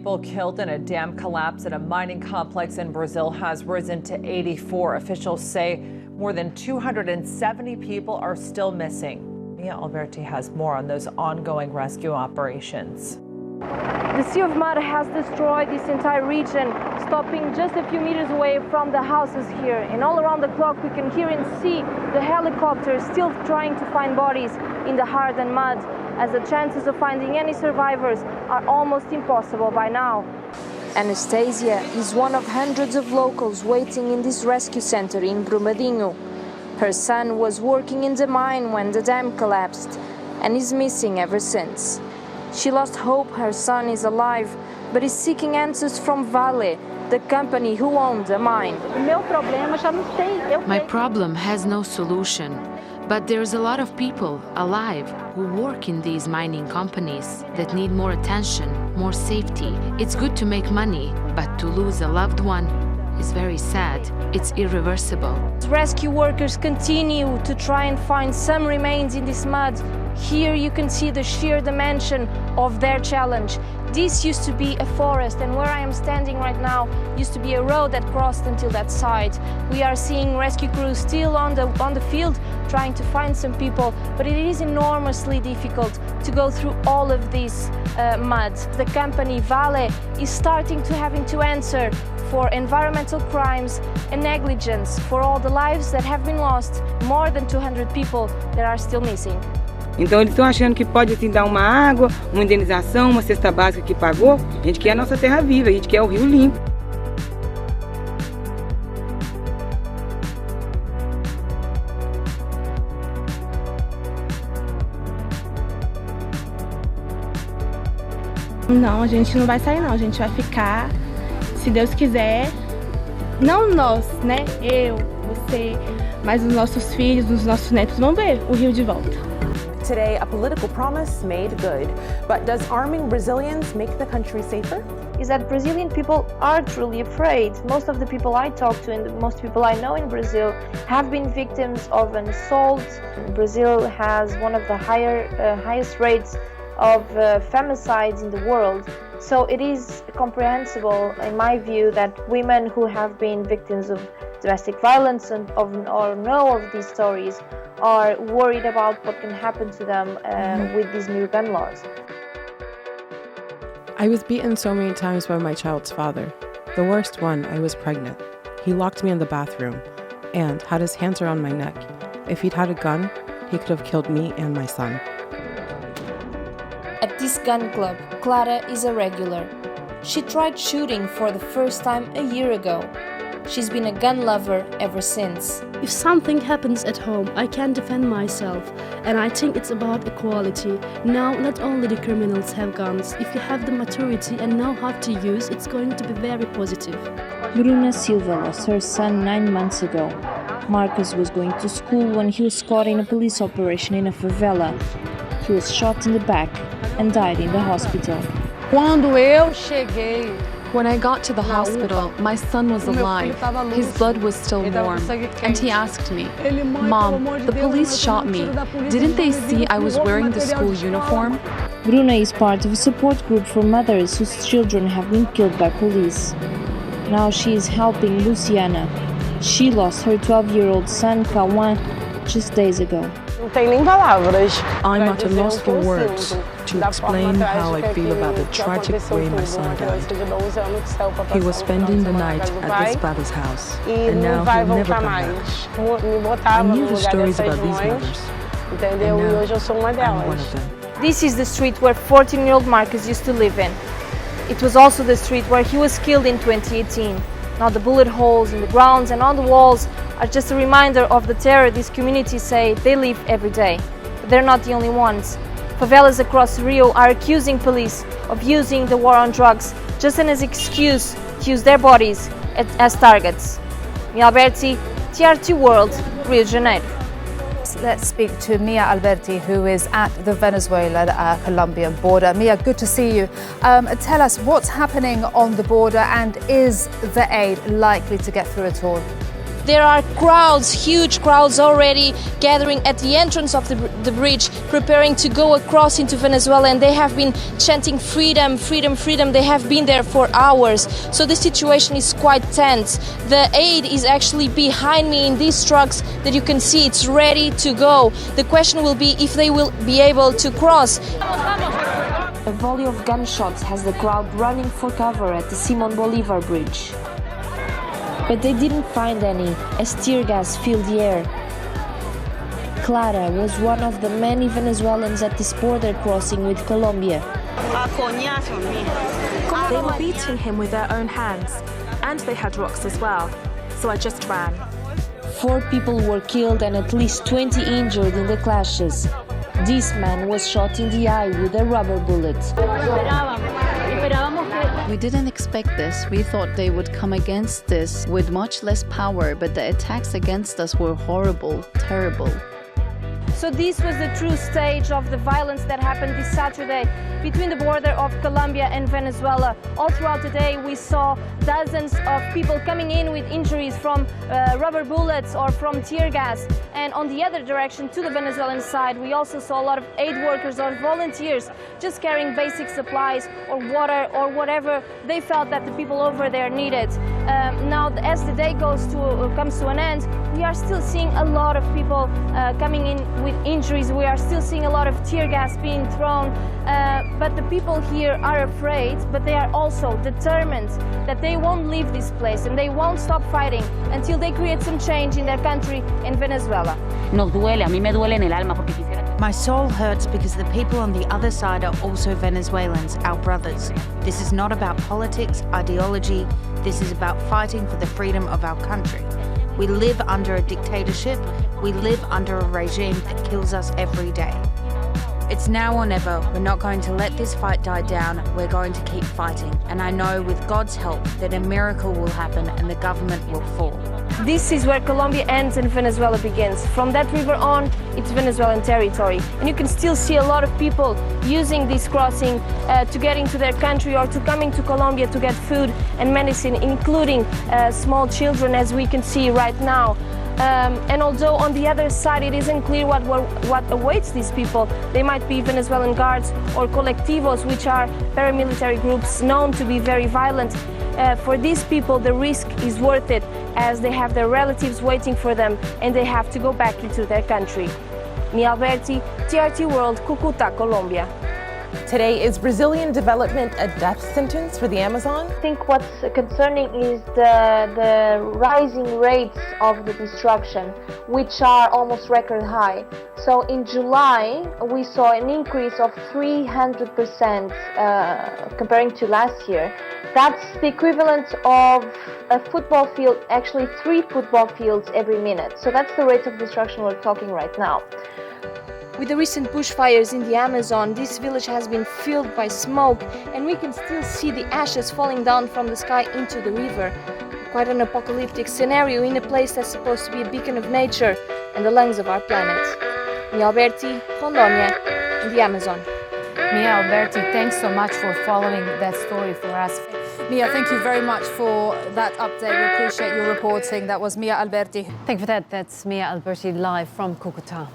People killed in a dam collapse at a mining complex in Brazil has risen to 84. Officials say more than 270 people are still missing. Alberti has more on those ongoing rescue operations. The sea of mud has destroyed this entire region, stopping just a few meters away from the houses here. And all around the clock we can hear and see the helicopters still trying to find bodies in the hardened mud, as the chances of finding any survivors are almost impossible by now. Anastasia is one of hundreds of locals waiting in this rescue center in Brumadinho. Her son was working in the mine when the dam collapsed and is missing ever since. She lost hope her son is alive, but is seeking answers from Vale, the company who owned the mine. My problem has no solution, but there's a lot of people alive who work in these mining companies that need more attention, more safety. It's good to make money, but to lose a loved one is very sad. It's irreversible. Rescue workers continue to try and find some remains in this mud. Here you can see the sheer dimension of their challenge. This used to be a forest, and where I am standing right now used to be a road that crossed until that side. We are seeing rescue crews still on the field trying to find some people, but it is enormously difficult to go through all of this mud. The company Vale is starting to having to answer for environmental crimes and negligence for all the lives that have been lost, more than 200 people that are still missing. Então eles estão achando que pode assim dar uma água, uma indenização, uma cesta básica que pagou. A gente quer a nossa terra viva, a gente quer o rio limpo. Não, a gente não vai sair não, a gente vai ficar, se Deus quiser, não nós, né, eu, você, mas os nossos filhos, os nossos netos vão ver o rio de volta. Today, a political promise made good, but does arming Brazilians make the country safer? Is that Brazilian people are truly afraid. Most of the people I talk to and most people I know in Brazil have been victims of an assault. Brazil has one of the highest rates of femicides in the world. So it is comprehensible, in my view, that women who have been victims of domestic violence or know of these stories are worried about what can happen to them with these new gun laws. I was beaten so many times by my child's father. The worst one, I was pregnant. He locked me in the bathroom and had his hands around my neck. If he'd had a gun, he could have killed me and my son. At this gun club, Clara is a regular. She tried shooting for the first time a year ago. She's been a gun lover ever since. If something happens at home, I can defend myself, and I think it's about equality. Now, not only the criminals have guns. If you have the maturity and know how to use, it's going to be very positive. Bruna Silva lost her son 9 months ago. Marcus was going to school when he was caught in a police operation in a favela. He was shot in the back and died in the hospital. When I got to the hospital, my son was alive. His blood was still warm. And he asked me, "Mom, the police shot me. Didn't they see I was wearing the school uniform?" Bruna is part of a support group for mothers whose children have been killed by police. Now she is helping Luciana. She lost her 12-year-old son, Cauã, just days ago. I'm at a loss for words to explain how I feel about the tragic way my son died. He was spending the night at his father's house, and now he'll never come back. I knew the stories about these mothers, and now I'm one of them. This is the street where 14-year-old Marcus used to live in. It was also the street where he was killed in 2018. Now the bullet holes in the grounds and on the walls are just a reminder of the terror these communities say they live every day. But they're not the only ones. Favelas across Rio are accusing police of using the war on drugs just as an excuse to use their bodies as targets. Alberti, TRT World, Rio de Janeiro. Let's speak to Mia Alberti, who is at the Venezuela-Colombian border. Mia, good to see you. Tell us what's happening on the border, and is the aid likely to get through at all? There are crowds, huge crowds already gathering at the entrance of the bridge, preparing to go across into Venezuela, and they have been chanting freedom, freedom, freedom. They have been there for hours. So the situation is quite tense. The aid is actually behind me in these trucks that you can see. It's ready to go. The question will be if they will be able to cross. A volley of gunshots has the crowd running for cover at the Simon Bolivar bridge. But they didn't find any, as tear gas filled the air. Clara was one of the many Venezuelans at this border crossing with Colombia. They were beating him with their own hands, and they had rocks as well, so I just ran. 4 people were killed and at least 20 injured in the clashes. This man was shot in the eye with a rubber bullet. We didn't expect this. We thought they would come against this with much less power, but the attacks against us were horrible, terrible. So this was the true stage of the violence that happened this Saturday between the border of Colombia and Venezuela. All throughout the day we saw dozens of people coming in with injuries from rubber bullets or from tear gas. And on the other direction, to the Venezuelan side, we also saw a lot of aid workers or volunteers just carrying basic supplies or water or whatever they felt that the people over there needed. Now, as the day comes to an end, we are still seeing a lot of people coming in with injuries. We are still seeing a lot of tear gas being thrown. But the people here are afraid, but they are also determined that they won't leave this place and they won't stop fighting until they create some change in their country, in Venezuela. Nos duele, a mí me duele en el alma porque quisiera. My soul hurts because the people on the other side are also Venezuelans, our brothers. This is not about politics, ideology. This is about fighting for the freedom of our country. We live under a dictatorship. We live under a regime that kills us every day. It's now or never. We're not going to let this fight die down. We're going to keep fighting. And I know with God's help that a miracle will happen and the government will fall. This is where Colombia ends and Venezuela begins. From that river on, it's Venezuelan territory. And you can still see a lot of people using this crossing to get into their country or to coming to Colombia to get food and medicine, including small children, as we can see right now. And although on the other side it isn't clear what awaits these people, they might be Venezuelan guards or colectivos, which are paramilitary groups known to be very violent. For these people the risk is worth it, as they have their relatives waiting for them and they have to go back into their country. Mia Alberti, TRT World, Cúcuta, Colombia. Today, is Brazilian development a death sentence for the Amazon? I think what's concerning is the rising rates of the destruction, which are almost record high. So in July, we saw an increase of 300% comparing to last year. That's the equivalent of a football field, actually 3 football fields every minute. So that's the rate of destruction we're talking right now. With the recent bushfires in the Amazon, this village has been filled by smoke, and we can still see the ashes falling down from the sky into the river. Quite an apocalyptic scenario in a place that's supposed to be a beacon of nature and the lungs of our planet. Mia Alberti, Rondônia, in the Amazon. Mia Alberti, thanks so much for following that story for us. Mia, thank you very much for that update. We appreciate your reporting. That was Mia Alberti. Thank you for that. That's Mia Alberti live from Cúcuta.